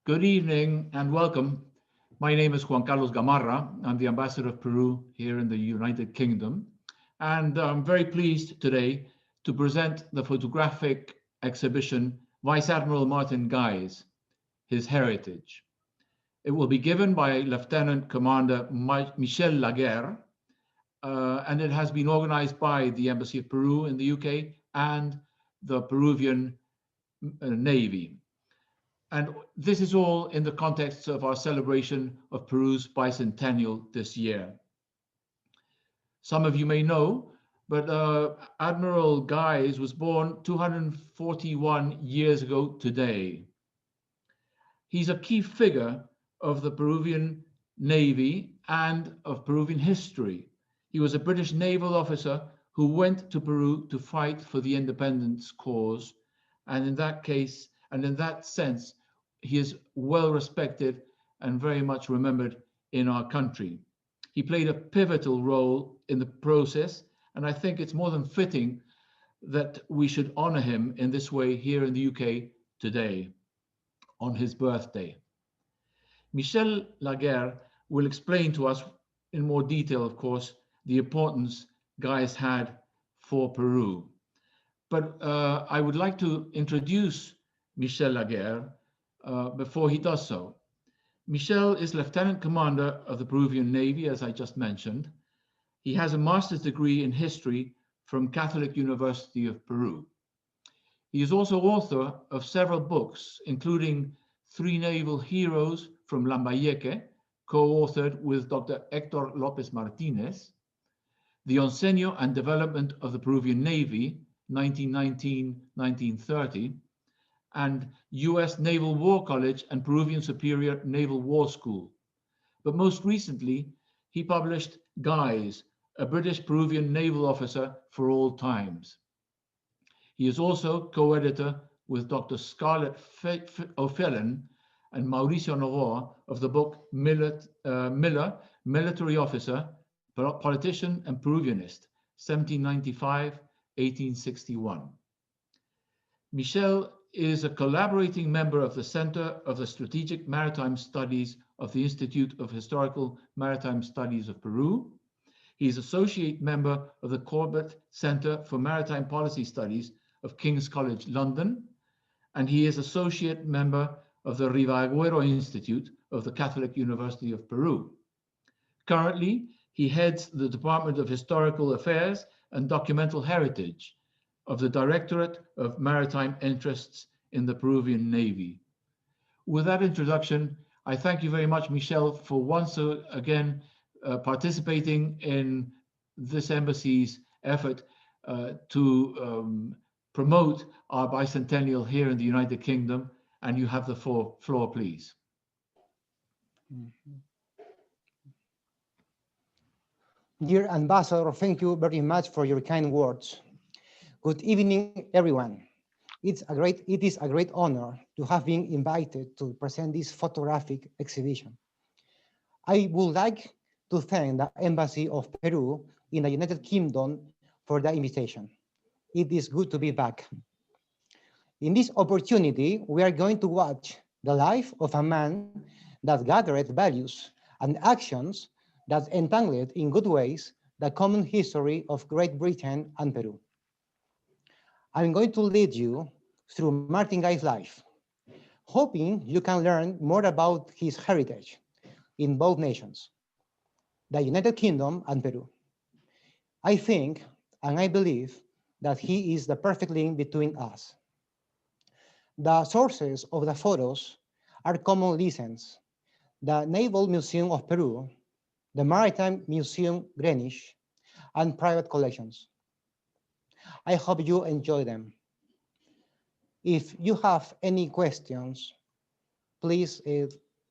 Good evening and welcome. My name is Juan Carlos Gamarra. I'm the Ambassador of Peru here in the United Kingdom. And I'm very pleased today to present the photographic exhibition Vice-Admiral Martin Guise, His Heritage. It will be given by Lieutenant Commander Michel Laguerre, and it has been organized by the Embassy of Peru in the UK and the Peruvian Navy. And this is all in the context of our celebration of Peru's bicentennial this year. Some of you may know, but Admiral Guise was born 241 years ago today. He's a key figure of the Peruvian Navy and of Peruvian history. He was a British naval officer who went to Peru to fight for the independence cause. And in that case, and in that sense, he is well respected and very much remembered in our country. He played a pivotal role in the process, and I think it's more than fitting that we should honor him in this way here in the UK today, on his birthday. Michel Laguerre will explain to us in more detail, of course, the importance Guise had for Peru. But I would like to introduce Michel Laguerre before he does so. Michel is Lieutenant Commander of the Peruvian Navy, as I just mentioned. He has a master's degree in history from Catholic University of Peru. He is also author of several books, including Three Naval Heroes from Lambayeque, co-authored with Dr. Héctor López Martínez, The Oncenio and Development of the Peruvian Navy, 1919-1930, and US Naval War College and Peruvian Superior Naval War School. But most recently, he published Guise, a British-Peruvian naval officer for all times. He is also co-editor with Dr. Scarlett O'Fallon and Mauricio Novoa of the book Miller, Military Officer, Politician and Peruvianist, 1795-1861. Michel is a collaborating member of the Center of the Strategic Maritime Studies of the Institute of Historical Maritime Studies of Peru. He is associate member of the Corbett Center for Maritime Policy Studies of King's College London, and he is associate member of the Rivaagüero Institute of the Catholic University of Peru. Currently, he heads the Department of Historical Affairs and Documental Heritage of the Directorate of Maritime Interests in the Peruvian Navy. With that introduction, I thank you very much, Michel, for once again participating in this embassy's effort to promote our bicentennial here in the United Kingdom, and you have the floor, please. Dear Ambassador, thank you very much for your kind words. Good evening, everyone. It is a great honor to have been invited to present this photographic exhibition. I would like to thank the Embassy of Peru in the United Kingdom for the invitation. It is good to be back. In this opportunity, we are going to watch the life of a man that gathered values and actions that entangled in good ways the common history of Great Britain and Peru. I'm going to lead you through Martin Guise's life, hoping you can learn more about his heritage in both nations, the United Kingdom and Peru. I think, and I believe, that he is the perfect link between us. The sources of the photos are common license, the Naval Museum of Peru, the Maritime Museum Greenwich, and private collections. I hope you enjoy them. If you have any questions, please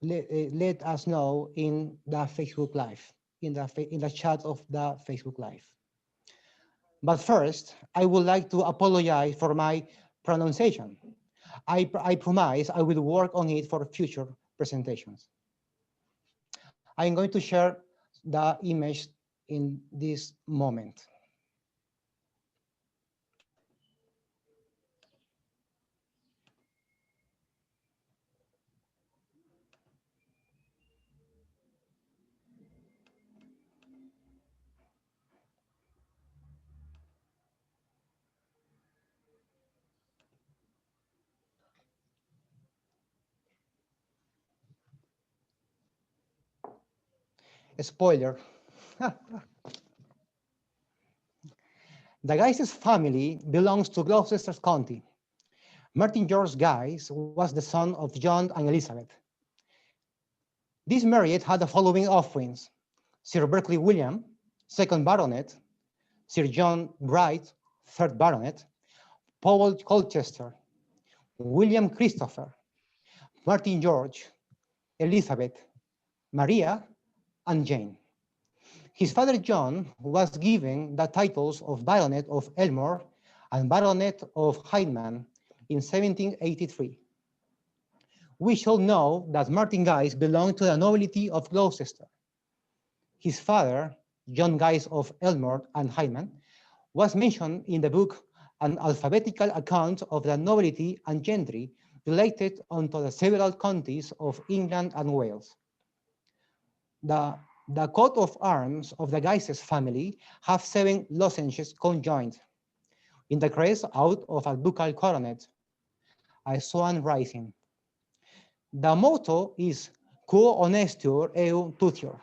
let us know in the Facebook Live, in the chat of the Facebook Live. But first, I would like to apologize for my pronunciation. I promise I will work on it for future presentations. I'm going to share the image in this moment. Spoiler. The Guises family belongs to Gloucester County. Martin George Guise was the son of John and Elizabeth. This marriage had the following offerings: Sir Berkeley William, 2nd Baronet, Sir John Bright, 3rd Baronet, Powell Colchester, William Christopher, Martin George, Elizabeth, Maria, and Jane. His father John was given the titles of Baronet of Elmore and Baronet of Kleimann in 1783. We shall know that Martin Guise belonged to the nobility of Gloucester. His father, John Guise of Elmore and Kleimann, was mentioned in the book An Alphabetical Account of the Nobility and Gentry related unto the several counties of England and Wales. The coat of arms of the Guises family have 7 lozenges conjoined. In the crest out of a ducal coronet, a swan rising. The motto is Quo honestur eu tutor.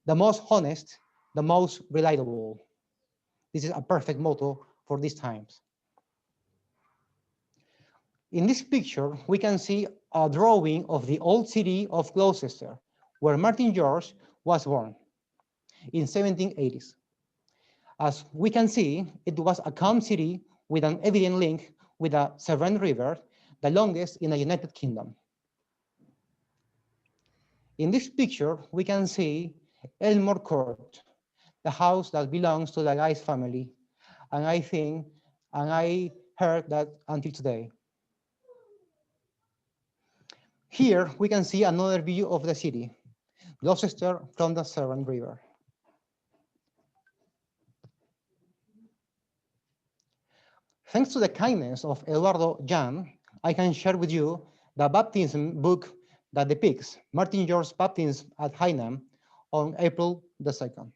The most honest, the most reliable. This is a perfect motto for these times. In this picture, we can see a drawing of the old city of Gloucester, where Martin George was born in 1780s. As we can see, it was a calm city with an evident link with the Severn River, the longest in the United Kingdom. In this picture, we can see Elmore Court, the house that belongs to the Guise family, and I heard that until today. Here we can see another view of the city, Gloucester from the Severn River. Thanks to the kindness of Eduardo Jan, I can share with you the baptism book that depicts Martin George's baptism at Hainam on April the 2nd.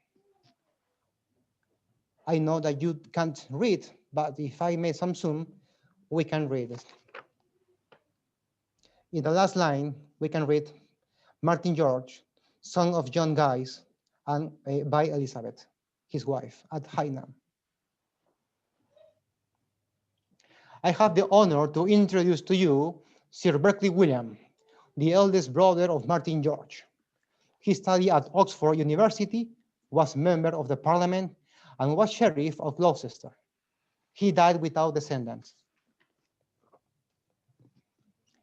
I know that you can't read, but if I make some zoom, we can read it. In the last line, we can read Martin George, son of John Guise, and by Elizabeth, his wife, at Hainam. I have the honor to introduce to you Sir Berkeley William, the eldest brother of Martin George. He studied at Oxford University, was member of the Parliament, and was Sheriff of Gloucester. He died without descendants.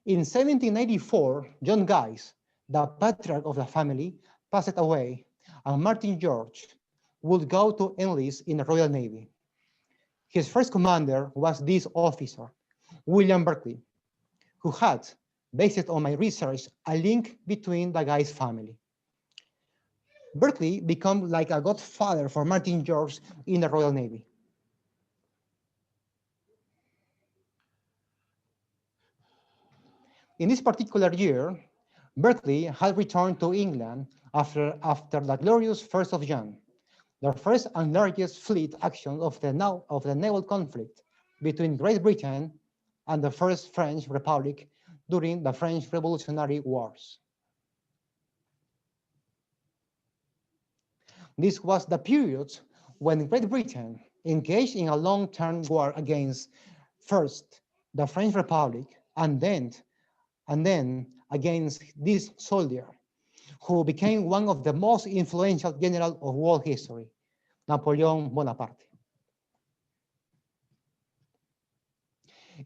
In 1794, John Guise, the patriarch of the family, passed away, and Martin George would go to enlist in the Royal Navy. His first commander was this officer, William Berkeley, who had, based on my research, a link between the Guise family. Berkeley became like a godfather for Martin George in the Royal Navy. In this particular year, Berkeley had returned to England after the glorious 1st of June, the first and largest fleet action of the naval conflict between Great Britain and the First French Republic during the French Revolutionary Wars. This was the period when Great Britain engaged in a long-term war against first the French Republic and then against this soldier who became one of the most influential generals of world history, Napoleon Bonaparte.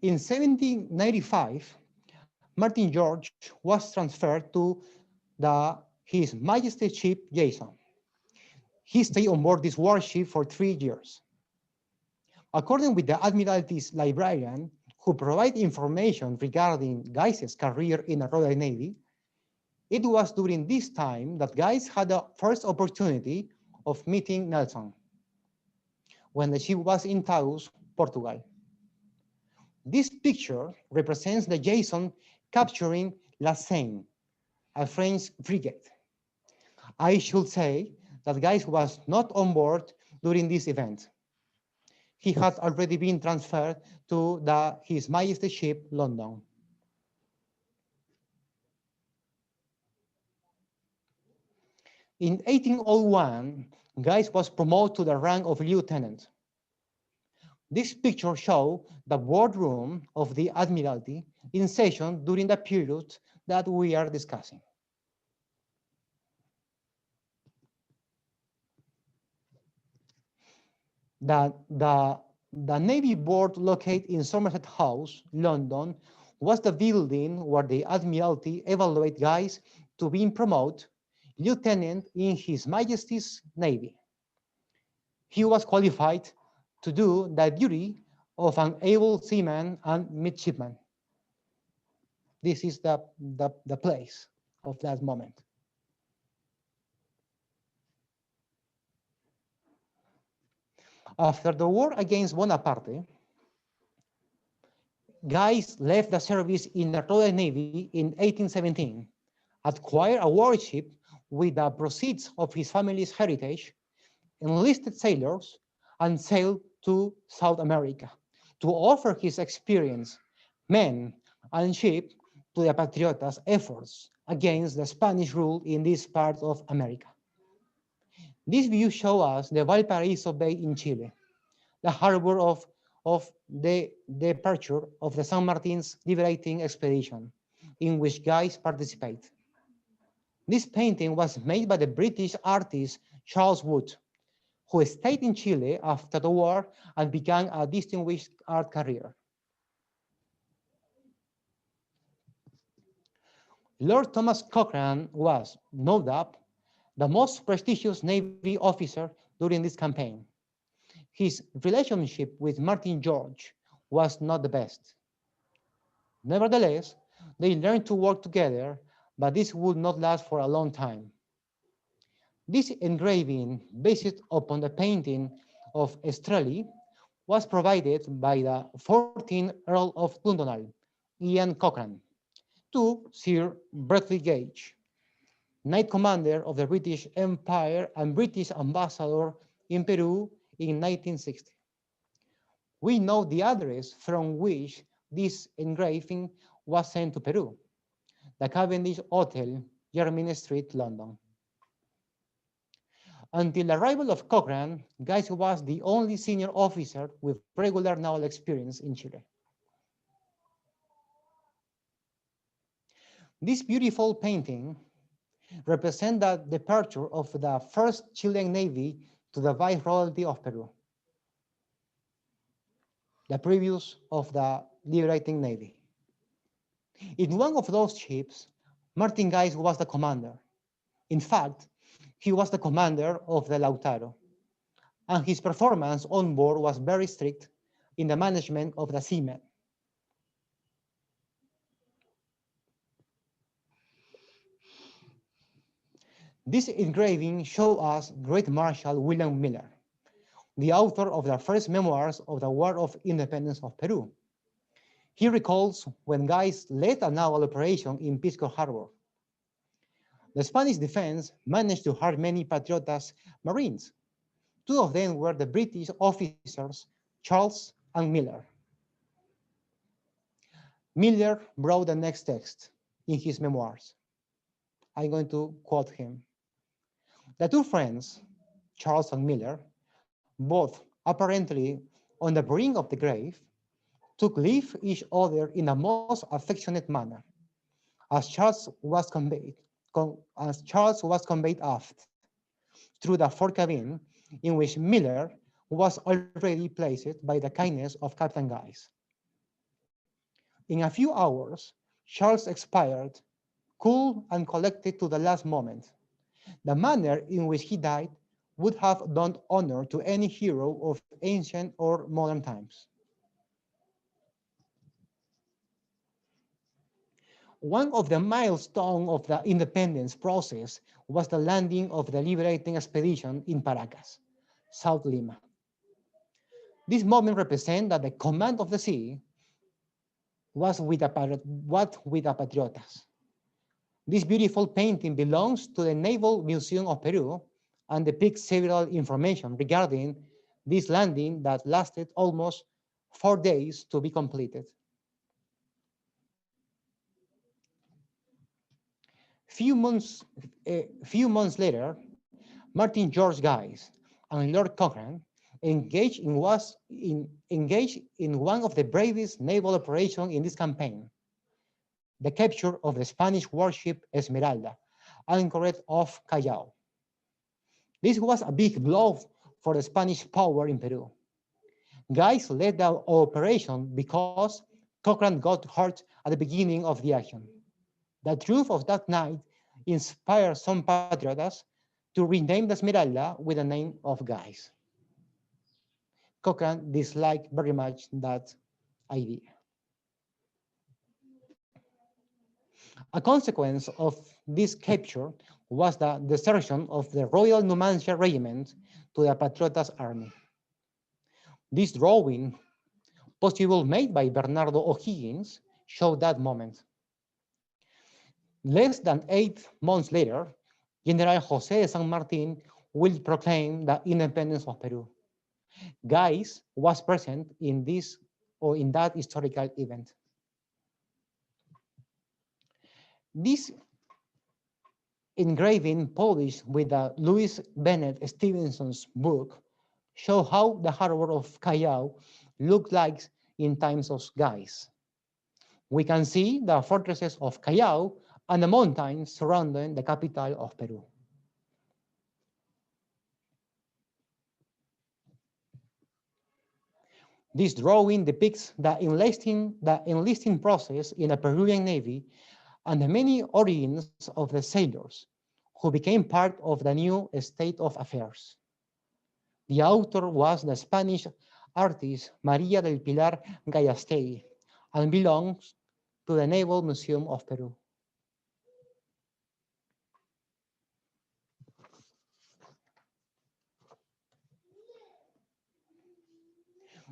In 1795, Martin George was transferred to His Majesty's ship Jason. He stayed on board this warship for 3 years. According with the Admiralty's librarian, who provided information regarding Guise's career in the Royal Navy, it was during this time that Guise had the first opportunity of meeting Nelson, when the ship was in Tagus, Portugal. This picture represents the Jason capturing La Seine, a French frigate. I should say that Guise was not on board during this event. He had already been transferred to His Majesty's ship, London. In 1801, Guise was promoted to the rank of lieutenant. This picture shows the boardroom of the Admiralty in session during the period that we are discussing. The Navy Board located in Somerset House, London, was the building where the Admiralty evaluated Guise to be promoted lieutenant in His Majesty's Navy. He was qualified to do the duty of an able seaman and midshipman. This is the place of that moment. After the war against Bonaparte, Guise left the service in the Royal Navy in 1817, acquired a warship with the proceeds of his family's heritage, enlisted sailors, and sailed to South America to offer his experience, men, and ship to the Patriotas' efforts against the Spanish rule in this part of America. This view shows us the Valparaiso Bay in Chile, the harbor of the departure of the San Martin's liberating expedition, in which Guise participated. This painting was made by the British artist Charles Wood, who stayed in Chile after the war and began a distinguished art career. Lord Thomas Cochrane was, no doubt, the most prestigious Navy officer during this campaign. His relationship with Martin George was not the best. Nevertheless, they learned to work together, but this would not last for a long time. This engraving, based upon the painting of Estrelli, was provided by the 14th Earl of Dundonald, Ian Cochrane, to Sir Berkeley Gage, Knight Commander of the British Empire and British Ambassador in Peru in 1960. We know the address from which this engraving was sent to Peru, the Cavendish Hotel, Jermyn Street, London. Until the arrival of Cochrane, Guise was the only senior officer with regular naval experience in Chile. This beautiful painting represents the departure of the first Chilean Navy to the Viceroyalty of Peru, the previous of the liberating Navy. In one of those ships, Martin Guise was the commander. In fact, he was the commander of the Lautaro, and his performance on board was very strict in the management of the seamen. This engraving shows us Great Marshal William Miller, the author of the first memoirs of the War of Independence of Peru. He recalls when Guise led a naval operation in Pisco Harbor. The Spanish defense managed to hurt many Patriotas Marines. Two of them were the British officers, Charles and Miller. Miller wrote the next text in his memoirs. I'm going to quote him. The two friends, Charles and Miller, both apparently on the brink of the grave, took leave of each other in the most affectionate manner, as Charles was conveyed aft through the fore cabin, in which Miller was already placed by the kindness of Captain Guise. In a few hours, Charles expired, cool and collected to the last moment. The manner in which he died would have done honor to any hero of ancient or modern times. One of the milestones of the independence process was the landing of the liberating expedition in Paracas, South Lima. This moment represents that the command of the sea was with the Patriotas. This beautiful painting belongs to the Naval Museum of Peru and depicts several information regarding this landing that lasted almost 4 days to be completed. Few months later, Martin George Guise and Lord Cochrane engaged in one of the bravest naval operations in this campaign, the capture of the Spanish warship Esmeralda, anchored off Callao. This was a big blow for the Spanish power in Peru. Guise led the operation because Cochrane got hurt at the beginning of the action. The truth of that night inspired some patriots to rename the Esmeralda with the name of Guise. Cochrane disliked very much that idea. A consequence of this capture was the desertion of the Royal Numancia Regiment to the Patriotas Army. This drawing, possible made by Bernardo O'Higgins, showed that moment. Less than 8 months later, General José de San Martín will proclaim the independence of Peru. Guise was present in that historical event. This engraving, published with the Louis Bennett Stevenson's book, show how the harbor of Callao looked like in times of Guise. We can see the fortresses of Callao and the mountains surrounding the capital of Peru. This drawing depicts the enlisting process in the Peruvian Navy and the many origins of the sailors who became part of the new state of affairs. The author was the Spanish artist María del Pilar Gallastegui and belongs to the Naval Museum of Peru.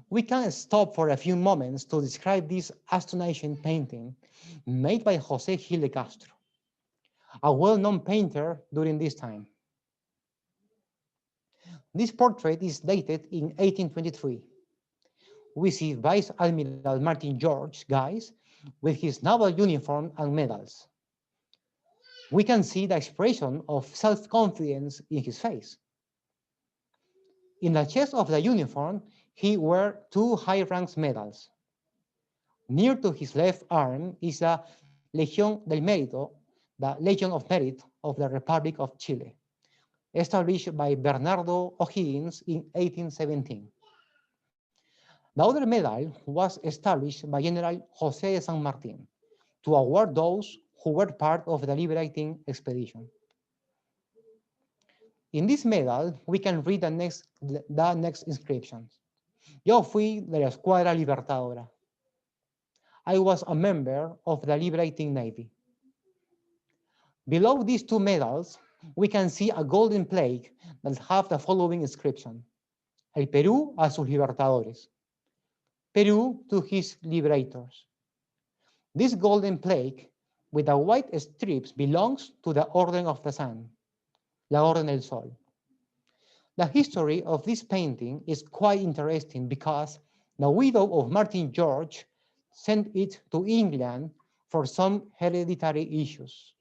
We can stop for a few moments to describe this astonishing painting made by José Gil de Castro, a well-known painter during this time. This portrait is dated in 1823. We see Vice-Admiral Martin George Guise with his naval uniform and medals. We can see the expression of self-confidence in his face. In the chest of the uniform, he wore 2 high-rank medals. Near to his left arm is the Legión del Mérito, the Legion of Merit of the Republic of Chile, established by Bernardo O'Higgins in 1817. The other medal was established by General José de San Martín to award those who were part of the liberating expedition. In this medal, we can read the next inscriptions. Yo fui de la Escuadra Libertadora. I was a member of the liberating navy. Below these 2 medals, we can see a golden plate that have the following inscription: El Perú a sus libertadores. Peru to his liberators. This golden plate with the white strips belongs to the Orden of the Sun, la Orden del Sol. The history of this painting is quite interesting because the widow of Martin George sent it to England for some hereditary issues.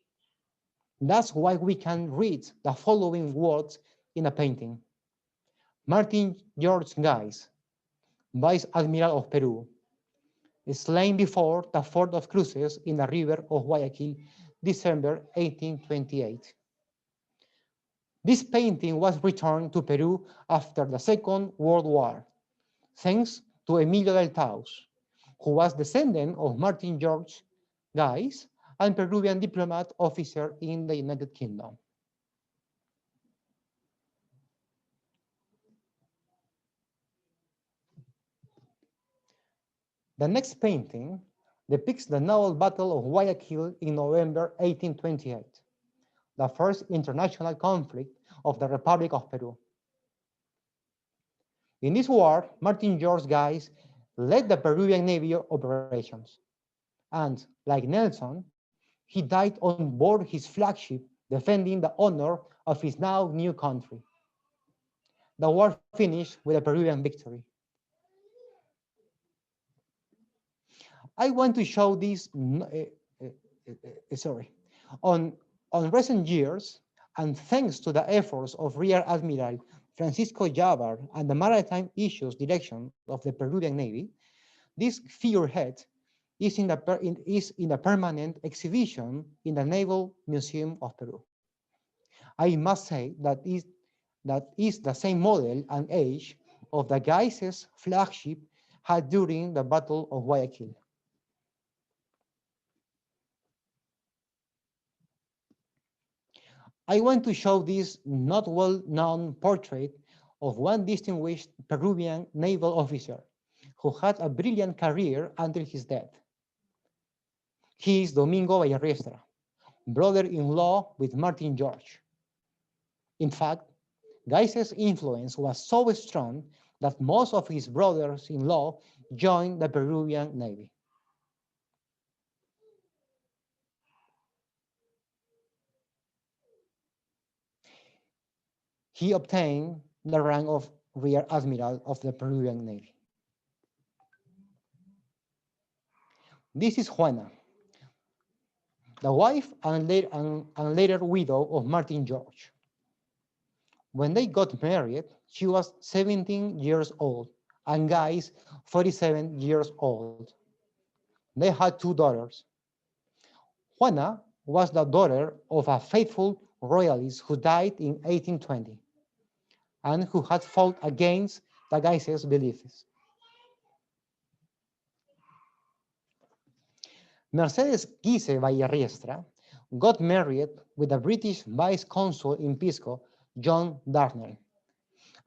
That's why we can read the following words in the painting. Martin George Guise, Vice-Admiral of Peru, slain before the Fort of Cruces in the river of Guayaquil, December 1828. This painting was returned to Peru after the Second World War, thanks to Emilio del Taus, who was descendant of Martin George Guise and Peruvian diplomat officer in the United Kingdom. The next painting depicts the naval battle of Guayaquil in November 1828, the first international conflict of the Republic of Peru. In this war, Martin George Guise led the Peruvian Navy operations, and like Nelson, he died on board his flagship defending the honor of his now new country. The war finished with a Peruvian victory. I want to show this, on On recent years, and thanks to the efforts of Rear Admiral Francisco Llavar and the Maritime Issues Direction of the Peruvian Navy, this figurehead is in the permanent exhibition in the Naval Museum of Peru. I must say that is the same model and age of the Guise's flagship had during the Battle of Guayaquil. I want to show this not well-known portrait of one distinguished Peruvian naval officer who had a brilliant career until his death. He is Domingo Vallarriestra, brother-in-law with Martin George. In fact, Guise's influence was so strong that most of his brothers-in-law joined the Peruvian Navy. He obtained the rank of Rear Admiral of the Peruvian Navy. This is Juana, the wife and later widow of Martin George. When they got married, she was 17 years old and Guise 47 years old. They had two daughters. Juana was the daughter of a faithful royalist who died in 1820 and who had fought against the Guises' beliefs. Mercedes Guise Vallarriestra got married with the British Vice Consul in Pisco, John Darnell,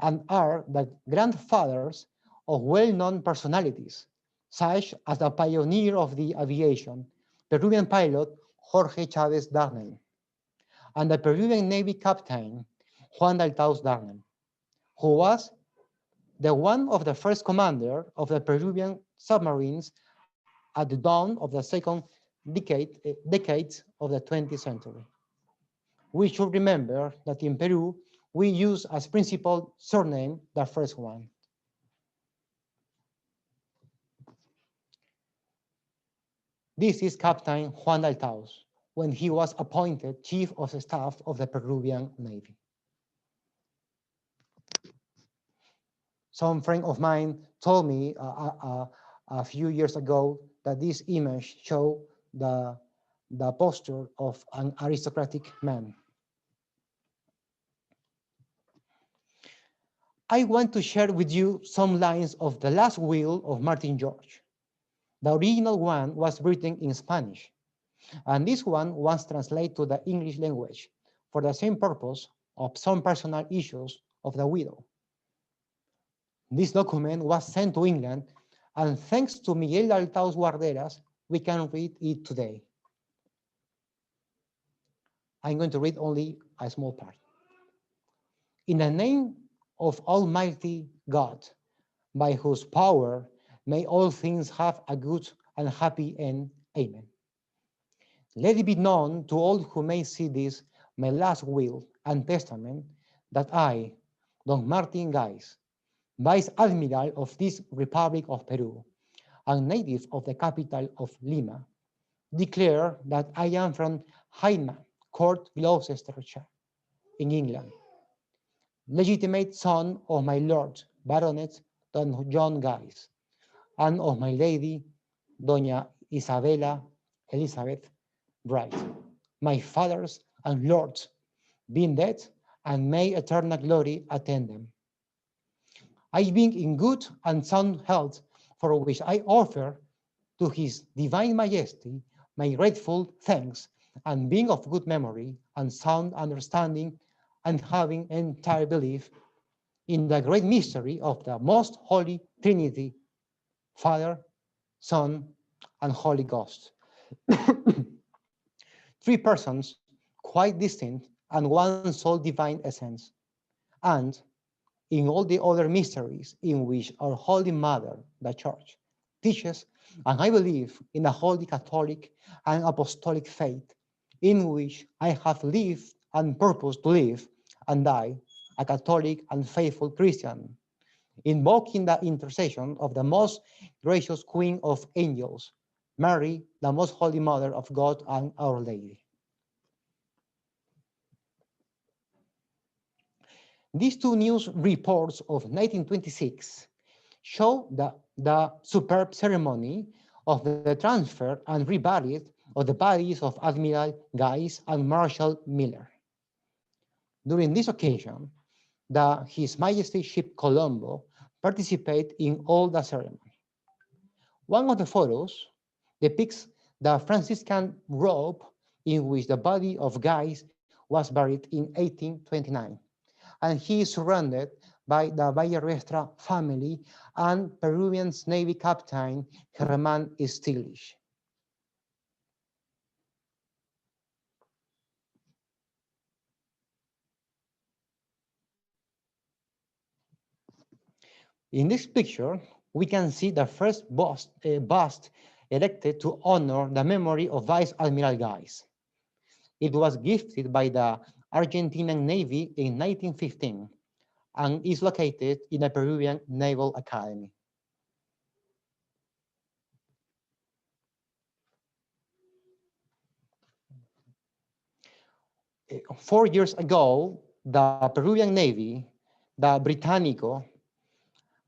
and are the grandfathers of well-known personalities, such as the pioneer of the aviation, Peruvian pilot Jorge Chavez Darnell, and the Peruvian Navy captain Juan Daltaus Darnell, who was one of the first commander of the Peruvian submarines at the dawn of the second decades of the 20th century. We should remember that in Peru, we use as principal surname the first one. This is Captain Juan Daltaus when he was appointed Chief of Staff of the Peruvian Navy. Some friend of mine told me a few years ago that this image showed the posture of an aristocratic man. I want to share with you some lines of the last will of Martin George. The original one was written in Spanish, and this one was translated to the English language for the same purpose of some personal issues of the widow. This document was sent to England, and thanks to Miguel Daltaus Guarderas, we can read it today. I'm going to read only a small part. In the name of Almighty God, by whose power may all things have a good and happy end. Amen. Let it be known to all who may see this, my last will and testament, that I, Don Martin Guise, Vice-Admiral of this Republic of Peru, and native of the capital of Lima, declare that I am from Kleimann, Court, Gloucestershire, in England, legitimate son of my Lord Baronet Don John Guise, and of my Lady Doña Isabella Elizabeth Bright, my fathers and lords, being dead, and may eternal glory attend them. I being in good and sound health, for which I offer to His Divine Majesty my grateful thanks, and being of good memory and sound understanding, and having entire belief in the great mystery of the most holy Trinity, Father, Son, and Holy Ghost. Three persons, quite distinct, and one sole divine essence, and in all the other mysteries in which our Holy Mother, the Church, teaches, and I believe in the Holy Catholic and Apostolic faith, in which I have lived and purpose to live and die, a Catholic and faithful Christian, invoking the intercession of the most gracious Queen of Angels, Mary, the most Holy Mother of God and Our Lady. These two news reports of 1926 show the superb ceremony of the transfer and reburial of the bodies of Admiral Guise and Marshal Miller. During this occasion, His Majesty ship Colombo participated in all the ceremony. One of the photos depicts the Franciscan robe in which the body of Guise was buried in 1829, and he is surrounded by the Valle family and Peruvian Navy Captain Germán Stiglitz. In this picture, we can see the first bust erected to honor the memory of Vice-Admiral Guise. It was gifted by the Argentinian Navy in 1915 and is located in the Peruvian Naval Academy. Four years ago, the Peruvian Navy, the Británico,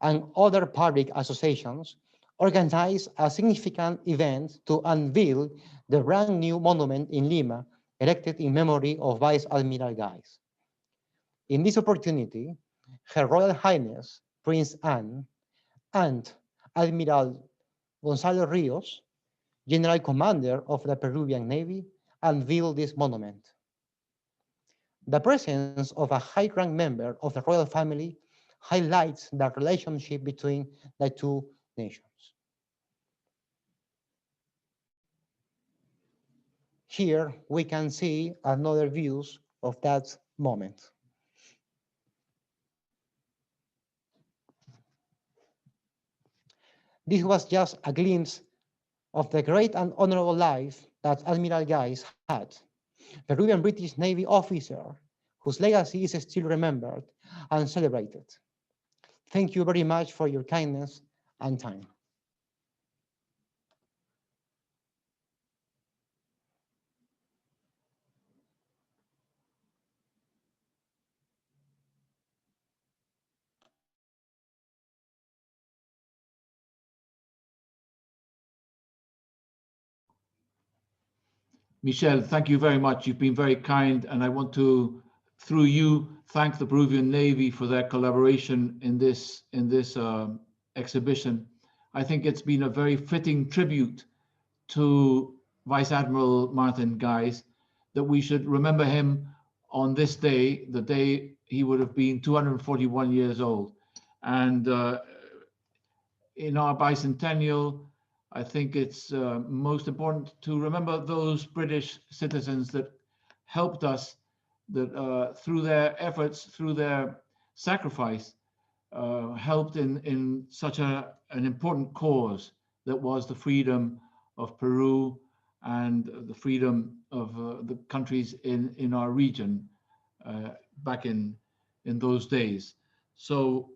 and other public associations organized a significant event to unveil the brand new monument in Lima, erected in memory of Vice-Admiral Guise. In this opportunity, Her Royal Highness Prince Anne and Admiral Gonzalo Rios, General Commander of the Peruvian Navy, unveiled this monument. The presence of a high-rank member of the royal family highlights the relationship between the two nations. Here we can see another views of that moment. This was just a glimpse of the great and honorable life that Admiral Guise had, Peruvian British Navy officer whose legacy is still remembered and celebrated. Thank you very much for your kindness and time. Michel, thank you very much. You've been very kind, and I want to, through you, thank the Peruvian Navy for their collaboration in this exhibition. I think it's been a very fitting tribute to Vice-Admiral Martin Guise that we should remember him on this day, the day he would have been 241 years old. And in our bicentennial, I think it's most important to remember those British citizens that helped us, that through their efforts, through their sacrifice, helped in such an important cause that was the freedom of Peru and the freedom of the countries in our region back in those days. So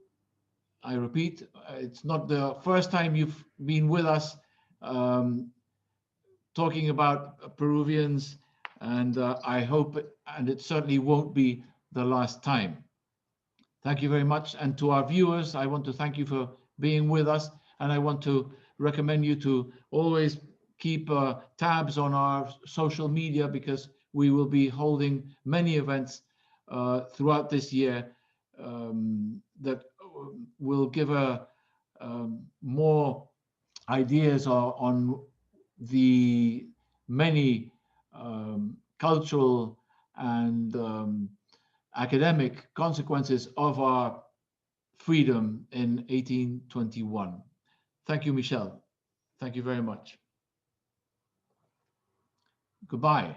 I repeat, it's not the first time you've been with us talking about Peruvians, and I hope, and it certainly won't be the last time. Thank you very much. And to our viewers, I want to thank you for being with us, and I want to recommend you to always keep tabs on our social media, because we will be holding many events throughout this year that will give more ideas on the many cultural and academic consequences of our freedom in 1821. Thank you, Michel. Thank you very much. Goodbye.